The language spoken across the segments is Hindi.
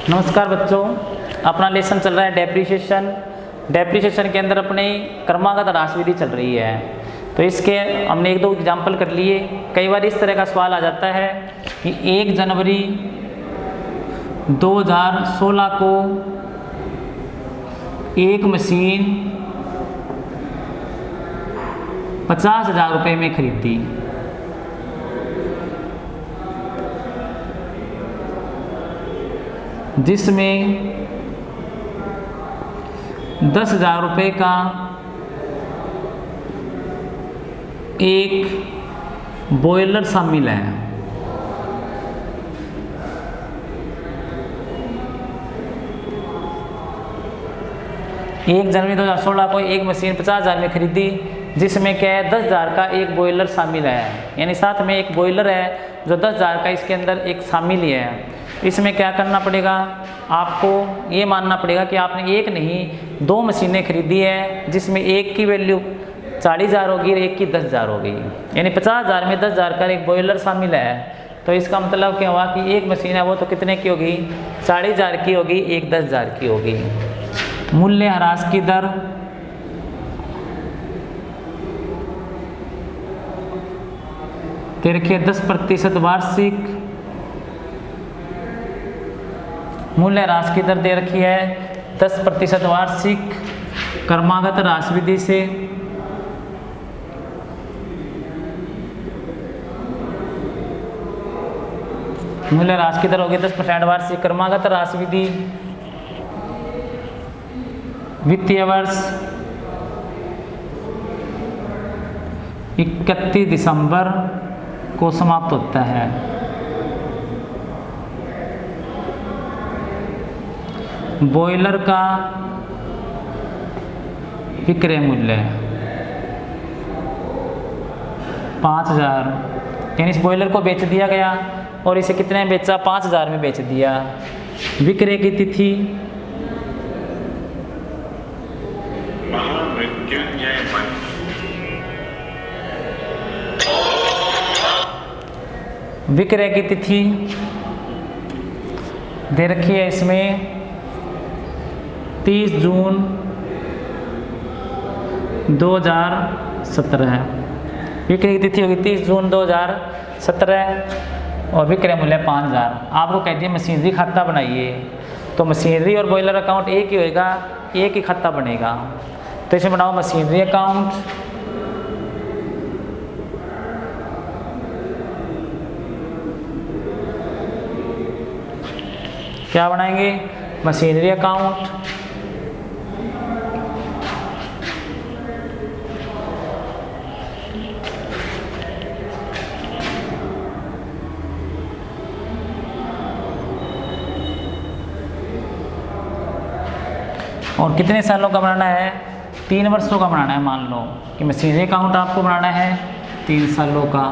नमस्कार बच्चों, अपना लेसन चल रहा है डेप्रीशिएशन। डेप्रीशिएशन के अंदर अपने क्रमागत ह्रास विधि चल रही है। तो इसके हमने एक दो एग्जाम्पल कर लिए। कई बार इस तरह का सवाल आ जाता है कि 1 जनवरी 2016 को एक मशीन 50,000 रुपये में खरीदी। जिसमें 10,000 रुपये का एक बॉयलर शामिल है। एक जनवरी 2016 को एक मशीन 50,000 में खरीदी, जिसमें क्या है 10,000 का एक बॉयलर शामिल है। यानी साथ में एक बॉयलर है जो 10,000 का इसके अंदर एक शामिल ही है। इसमें क्या करना पड़ेगा, आपको ये मानना पड़ेगा कि आपने एक नहीं 2 मशीनें खरीदी है, जिसमें एक की वैल्यू 40,000 होगी और एक की 10,000 होगी। यानी 50,000 में 10,000 का एक बॉयलर शामिल है। तो इसका मतलब क्या हुआ कि एक मशीन है वो तो कितने की होगी, 40,000 की होगी, एक 10,000 की होगी। मूल्य ह्रास की दर देखिए 10% वार्षिक मूल्य ह्रास की दर दे रखी है 10% वार्षिक क्रमागत ह्रास विधि से। मूल्य ह्रास की दर होगी 10% वार्षिक क्रमागत ह्रास विधि। वित्तीय वर्ष 31 दिसंबर को समाप्त होता है। बॉयलर का विक्रय मूल्य 5,000, यानी इस बॉयलर को बेच दिया गया और इसे कितने में बेचा, 5,000 में बेच दिया। विक्रय की तिथि विक्रय की तिथि दे रखी है इसमें 30 जून 2017। विक्रय की तिथि होगी 30 जून 2017 और विक्रय मूल्य 5,000। आपको कह दिए मशीनरी खाता बनाइए, तो मशीनरी और बॉयलर अकाउंट एक ही होएगा, एक ही खाता बनेगा। तो इसे बनाओ मशीनरी अकाउंट। क्या बनाएंगे, मशीनरी अकाउंट। और कितने सालों का बनाना है, 3 वर्षों का बनाना है। मान लो कि मशीनरी अकाउंट आपको बनाना है 3 सालों का।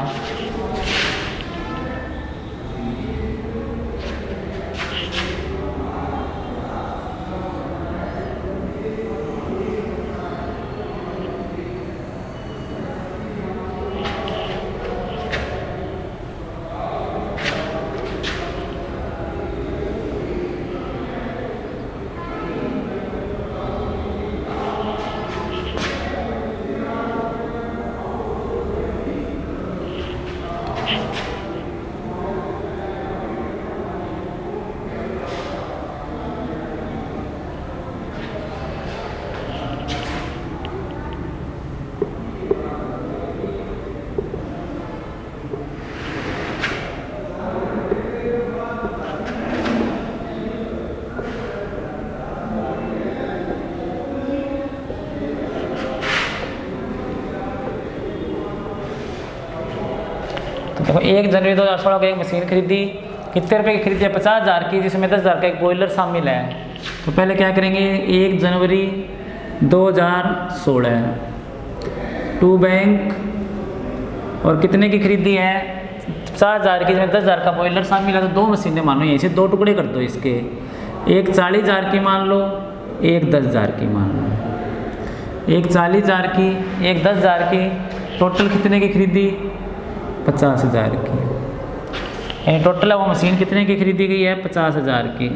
देखो 1 जनवरी 2016 को एक मशीन खरीदी, कितने रुपए की खरीदी है, 50,000 की, जिसमें 10,000 का एक बॉयलर शामिल है। तो पहले क्या करेंगे, 1 जनवरी 2016 टू बैंक और कितने की खरीदी है, 50,000 की, जिसमें 10,000 का बॉयलर शामिल है। तो 2 मशीनें मान लो, यहीं से 2 टुकड़े कर दो इसके, एक 40,000 की मान लो, एक 10,000 की मान लो। एक 40,000 की, एक 10,000 की, टोटल कितने की खरीदी, 50,000 की। यानी टोटल वो मशीन कितने की खरीदी गई है, 50,000 की।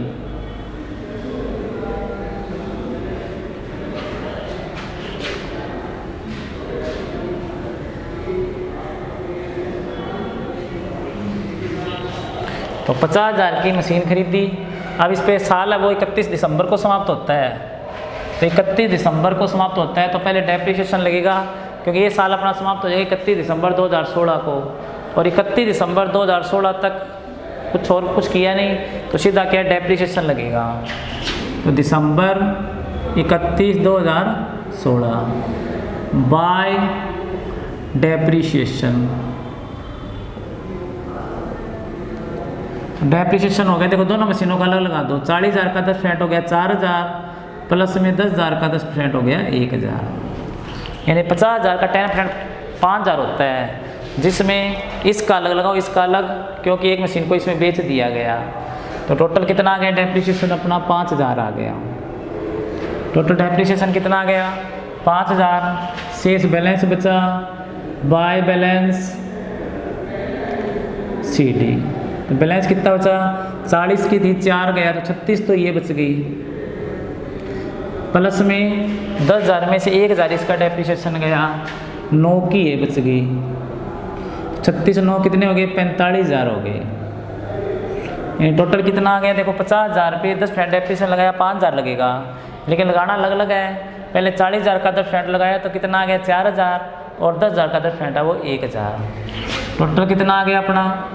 तो 50,000 की मशीन खरीदी। अब इस पे साल है वो 31 दिसंबर को समाप्त होता है। तो 31 दिसंबर को समाप्त होता है तो पहले डेप्रिसिएशन लगेगा, क्योंकि ये साल अपना समाप्त हो जाएगा 31 दिसंबर 2016 को, और 31 दिसंबर 2016 तक कुछ किया नहीं तो सीधा क्या डेप्रिसिएशन लगेगा। तो दिसंबर 31 2016 बाय डेप्रिसिएशन। डेप्रिसिएशन हो गया, देखो दोनों मशीनों का अलग लगा दो। 40,000 का 10% हो गया 4,000, प्लस में 10,000 का 10% हो गया 1,000, यानी 50,000 का 10% 5,000 होता है, जिसमें इसका अलग लगाओ इसका अलग, क्योंकि एक मशीन को इसमें बेच दिया गया। तो टोटल कितना आ गया डेप्रिसिएशन अपना 5,000 आ गया। टोटल डेप्रिसिएशन कितना आ गया 5,000। शेष बैलेंस बचा बाय बैलेंस CD। तो बैलेंस कितना बचा 40 की थी 4 गया तो 36, तो ये बच गई। प्लस में 10,000 में से 1,000 इसका डेप्रिसिएशन गया, 9 की ये बच गई। 36 9 कितने हो गए 45,000 हो गए। टोटल कितना आ गया देखो 50,000 पे 10% डेप्रिसिएशन लगाया 5,000 लगेगा, लेकिन लगाना अलग अलग है। पहले 40,000 का 10% लगाया तो कितना आ गया 4,000, और 10,000 का 10% है वो 1,000। टोटल कितना आ गया अपना,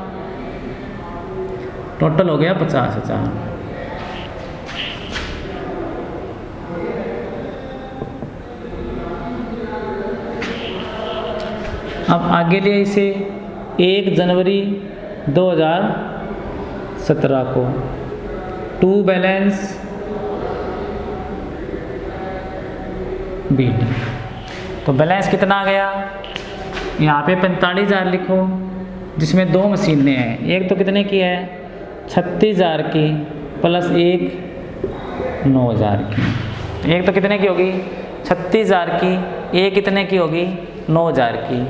टोटल हो गया 50,000। अब आगे लिए इसे 1 जनवरी 2017 को टू बैलेंस BD। तो बैलेंस कितना आ गया, यहाँ पे 45,000 लिखो, जिसमें 2 मशीनें हैं। एक तो कितने की है 36,000 की, प्लस एक 9,000 की। एक तो कितने की होगी 36,000 की, एक कितने की होगी 9,000 की।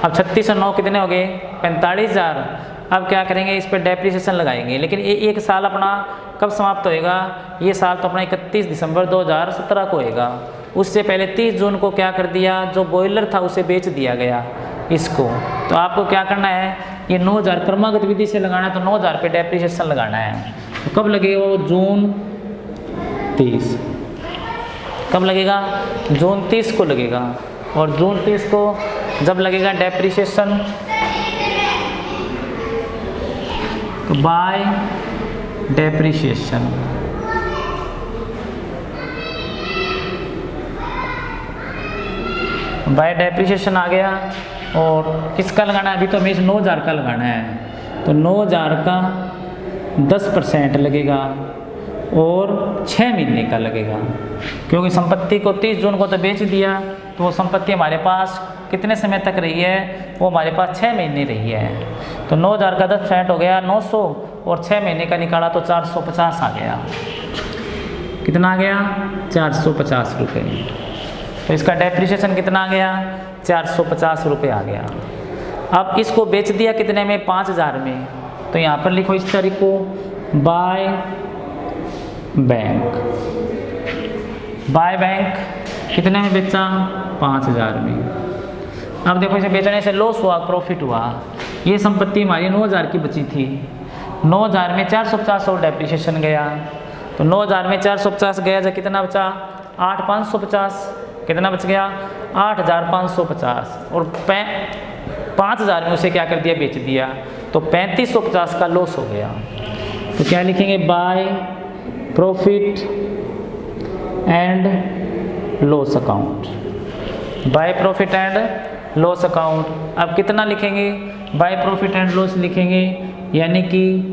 अब 36 और 9 कितने हो गए 45,000। अब क्या करेंगे इस पर डेप्रिसिएशन लगाएंगे, लेकिन ये एक साल अपना कब समाप्त होएगा, ये साल तो अपना 31 दिसंबर 2017 को होएगा। उससे पहले 30 जून को क्या कर दिया, जो बॉयलर था उसे बेच दिया गया इसको। तो आपको क्या करना है, ये 9,000 क्रमागत विधि से लगाना है, तो 9,000 पे डेप्रिसिएशन लगाना है। तो कब लगेगा वो जून 30, कब लगेगा जून 30 को लगेगा। और जून 30 को जब लगेगा डेप्रिसिएशन तो बाय डेप्रिसिएशन बाय डेप्रिसिएशन आ गया। और किसका लगाना है, अभी तो हमें 9,000 का लगाना है, तो 9,000 का 10% लगेगा और 6 महीने का लगेगा, क्योंकि संपत्ति को 30 जून को तो बेच दिया, तो वो संपत्ति हमारे पास कितने समय तक रही है, वो हमारे पास 6 महीने रही है। तो 9,000 का 10% हो गया 900, और 6 महीने का निकाला तो 450 आ गया। कितना आ गया 450 रुपये। तो इसका डेप्रिसिएशन कितना आ गया 450 रुपये आ गया। अब इसको बेच दिया कितने में 5,000 में, तो यहाँ पर लिखो इस तारीख को बाय बैंक। बाय बैंक कितने में बेचा 5,000 में। अब देखो इसे बेचने से लॉस हुआ प्रॉफिट हुआ। ये संपत्ति हमारी 9,000 की बची थी, 9,000 में 450 और डेप्रिसिएशन गया, तो 9,000 में 450 गया जो कितना बचा 8,550, कितना बच गया 8,550, और 5,000 में उसे क्या कर दिया बेच दिया, तो 3,550 का लॉस हो गया। तो क्या लिखेंगे by profit and loss account, by profit and loss account. अब कितना लिखेंगे बाय प्रॉफिट एंड लॉस लिखेंगे, यानी कि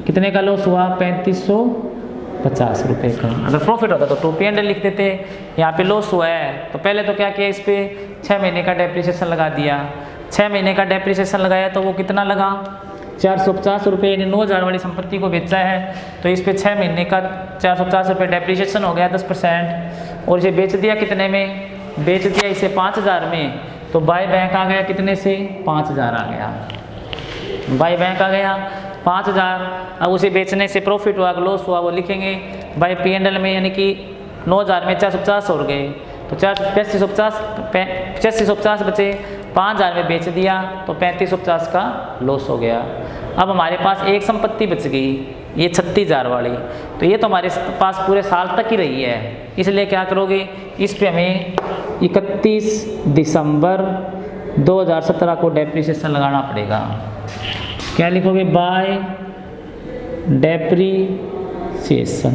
कितने का लॉस हुआ 3,550 रुपये का। अगर प्रॉफिट होता तो 2P&L लिख देते, यहाँ पे लॉस हुआ है तो पहले तो क्या किया इस पर 6 महीने का डेप्रिसिएशन लगा दिया। 6 महीने का डेप्रिसिएशन लगाया तो वो कितना लगा 450 रुपये, यानी 9,000 वाली संपत्ति को बेचा है तो इस पर 6 महीने का 450 रुपये डेप्रिसिएशन हो गया 10%। और इसे बेच दिया कितने में, बेच दिया इसे 5,000 में, तो बाय बैंक आ गया कितने से 5,000 आ गया, बाय बैंक आ गया 5,000। अब उसे बेचने से प्रॉफिट हुआ लॉस हुआ वो लिखेंगे बाय P&L में, यानी कि 9,000 में 450 हो गए तो 8,550 बचे, 5,000 में बेच दिया तो 3550 का लॉस हो गया। अब हमारे पास एक संपत्ति बच गई, ये 36,000 वाली, तो ये तो हमारे पास पूरे साल तक ही रही है, इसलिए क्या करोगे, इस पे हमें 31 दिसंबर 2017 को डेप्रिसिएशन लगाना पड़ेगा। क्या लिखोगे, बाय डेप्रिसिएशन।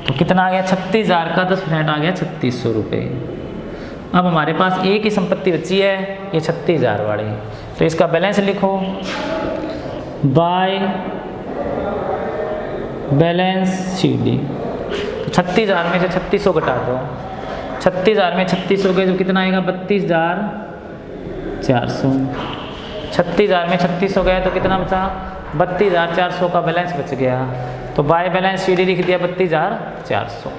तो कितना आ गया, 36,000 का 10% आ गया 3600 रुपये। अब हमारे पास एक ही संपत्ति बची है, ये 36,000 वाली, तो इसका बैलेंस लिखो, बाय बैलेंस शीट। 36,000 में से 3600 घटा दो, 36,000 में 3600 गए तो कितना आएगा, 32,400। 36,000 में 3600 गया तो कितना बचा, 32,400 का बैलेंस बच गया, तो बाय बैलेंस शीट लिख दिया 32,400।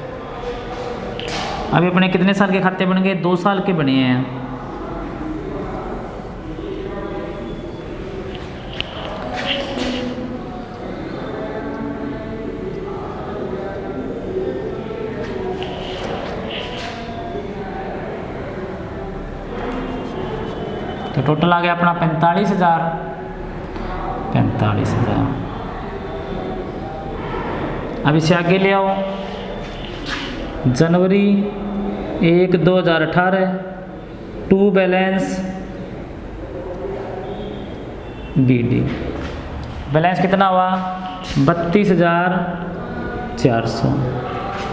अभी अपने कितने साल के खाते बन गए, 2 साल के बने हैं। तो टोटल आ गया अपना 45,000। अब इसे आगे ले आओ, जनवरी 1 2018 टू बैलेंस BD, बैलेंस कितना हुआ, 32,400।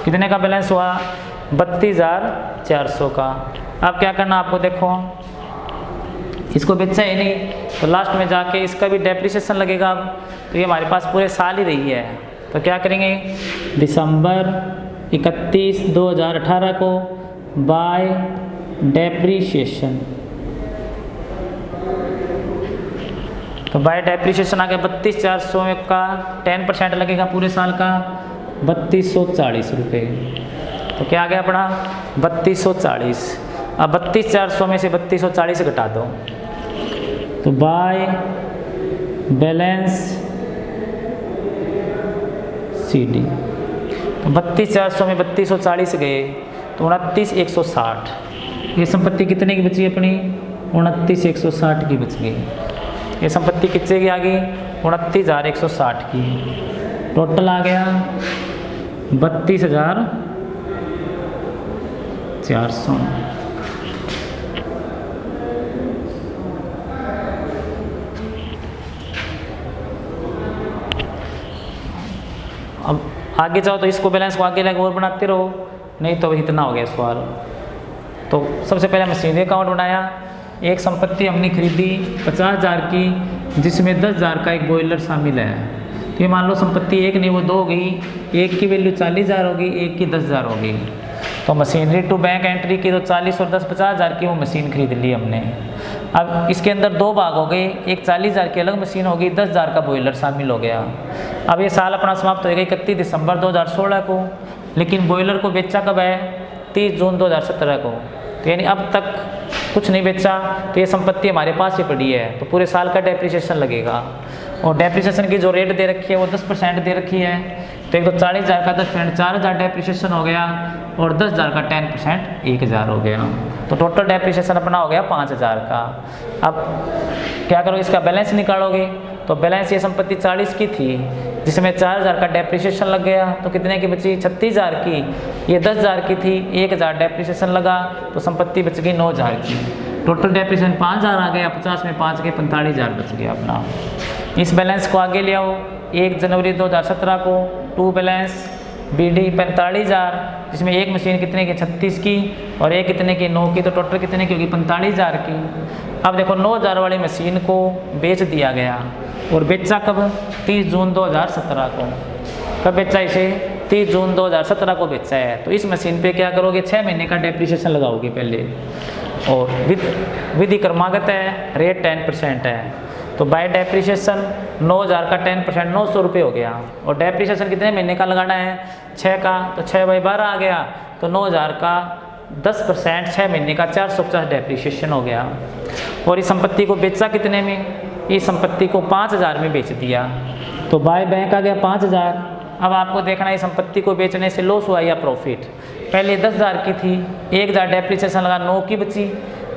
कितने का बैलेंस हुआ, 32,400 का। अब क्या करना आपको, देखो इसको बेचा ही नहीं तो लास्ट में जाके इसका भी डेप्रिसिएशन लगेगा। अब तो ये हमारे पास पूरे साल ही रही है, तो क्या करेंगे, दिसंबर 31 2018 को बाय डेप्रिसिएशन, तो बाय डेप्रिसिएशन आ गया 32,400 का 10% लगेगा पूरे साल का 3240 रुपये। तो क्या आ गया अपना 3240। अब 32,400 में से 3240 घटा दो, तो बाय बैलेंस CD, तो 32,400 में 3240 गए तो 29,160। ये संपत्ति कितने की बची अपनी, 29,160 की बच गई। ये संपत्ति कितने की आ गई, 29,160 की। टोटल आ गया 32,400। अब आगे जाओ तो इसको बैलेंस को आगे लगे और बनाते रहो, नहीं तो इतना हो गया सवाल। तो सबसे पहले मशीनरी अकाउंट बनाया, एक संपत्ति हमने खरीदी 50,000 की, जिसमें 10,000 का एक बॉयलर शामिल है। तो ये मान लो संपत्ति एक नहीं वो 2 हो गई, एक की वैल्यू 40,000 होगी, एक की 10,000 होगी। तो मशीनरी टू बैंक एंट्री की तो 40 और 10 50,000 की वो मशीन खरीद ली हमने। अब इसके अंदर 2 भाग हो गए, एक 40,000 की अलग मशीन होगी, 10,000 का बॉयलर शामिल हो गया। अब ये साल अपना समाप्त हो गया 31 दिसंबर 2016 को, लेकिन बॉयलर को बेचा कब है, 30 जून 2017 को। तो यानी अब तक कुछ नहीं बेचा, तो ये संपत्ति हमारे पास ही पड़ी है, तो पूरे साल का डेप्रिसिएशन लगेगा। और डेप्रिसिएशन की जो रेट दे रखी है वो 10% दे रखी है। तो एक तो 40,000 का 10% 4,000 डेप्रिसिएशन हो गया, और 10,000 का 10% 1,000 हो गया। तो टोटल डेप्रिसिएशन अपना हो गया 5,000 का। अब क्या करोगे, इसका बैलेंस निकालोगे, तो बैलेंस ये संपत्ति 40 की थी, जिसमें 4,000 का डेप्रिसिएशन लग गया, तो कितने की बची, 36,000 की। ये 10,000 की थी, 1,000 डेप्रिसिएशन लगा, तो संपत्ति बच गई 9,000 की। टोटल डेप्रिसिएशन 5,000 आ गया, 50 में 5 के 45,000 बच गया अपना। इस बैलेंस को आगे ले आओ, 1 जनवरी 2017 को टू बैलेंस BD 45,000, जिसमें एक मशीन कितने की, 36 की, और एक कितने की, 9 की, तो टोटल कितने की होगी, 45,000 की। अब देखो 9,000 वाली मशीन को बेच दिया गया, और बेचा कब, 30 जून 2017 को। कब बेचा इसे, 30 जून 2017 को बेचा है। तो इस मशीन पे क्या करोगे, 6 महीने का डेप्रिसिएशन लगाओगे पहले, और विधि क्रमागत है, रेट 10% है। तो बाय डेप्रिसिएशन 9,000 का 10% 900 रुपये हो गया, और डेप्रिसिएशन कितने महीने का लगाना है, 6 का, तो 6/12 आ गया, तो 9,000 का 10% 6 महीने का 450 डेप्रिसिएशन हो गया। और इस संपत्ति को बेचा कितने में, इस संपत्ति को 5,000 में बेच दिया, तो बाय बैंक आ गया 5,000। अब आपको देखना है संपत्ति को बेचने से लॉस हुआ या प्रॉफिट। पहले 10,000 की थी, 1,000 डेप्रिसिएशन लगा, 9 की बची,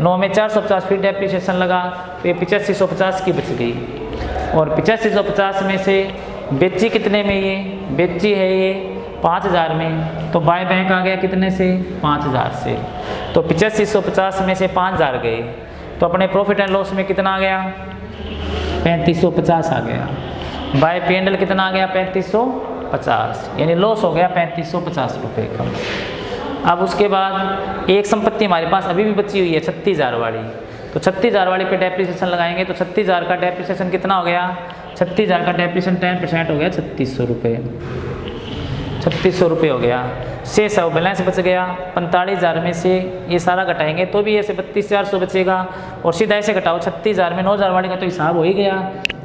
9 में 450 फिर डेप्रिसिएशन लगा, तो ये 8550 की बच गई। और 8550 में से बेची कितने में, ये बेची है ये 5,000 में, तो बाय बैंक आ गया कितने से, 5,000 से। तो 8550 में से 5,000 गए, तो अपने प्रॉफिट एंड लॉस में कितना आ गया, 3550 आ गया। बाय P&L कितना आ गया, 3550, यानी लॉस हो गया 3550 रुपये का। अब उसके बाद एक संपत्ति हमारे पास अभी भी बची हुई है 36,000 वाली, तो 36,000 वाली पे डेप्रिसिएशन लगाएंगे, तो 36,000 का डेप्रिसिएशन कितना हो गया, 36,000 का डेप्रिसिएशन 10% हो गया 3600 रुपये, 3600 रुपये हो गया। शेष है बैलेंस बच गया 45,000 में से ये सारा घटाएंगे तो भी ऐसे 32,400 बचेगा, और सीधा ऐसे घटाओ 36,000 में 9,000 वाले का तो हिसाब हो ही गया,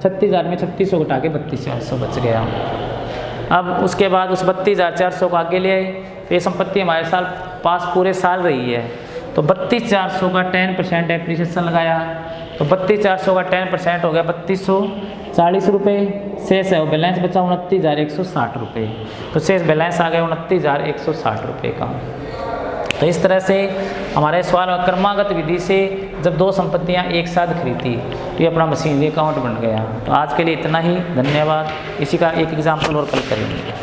36,000 में 3600 घटा के 32,400 बच गया। अब उसके बाद उस 32,400 को आगे ले आए, तो ये संपत्ति हमारे साल पास पूरे साल रही है, तो 32,400 का 10% डेप्रिसिएशन लगाया, तो 32,400 का 10% हो गया 3240 रुपये। शेष है वो बैलेंस बचा 29,160 रुपये, तो शेष बैलेंस आ गया 29,160 रुपये का। तो इस तरह से हमारे सवाल क्रमागत विधि से जब दो संपत्तियां एक साथ खरीदी तो ये अपना मशीनरी अकाउंट बन गया। तो आज के लिए इतना ही, धन्यवाद। इसी का एक एग्जाम्पल और कल करेंगे।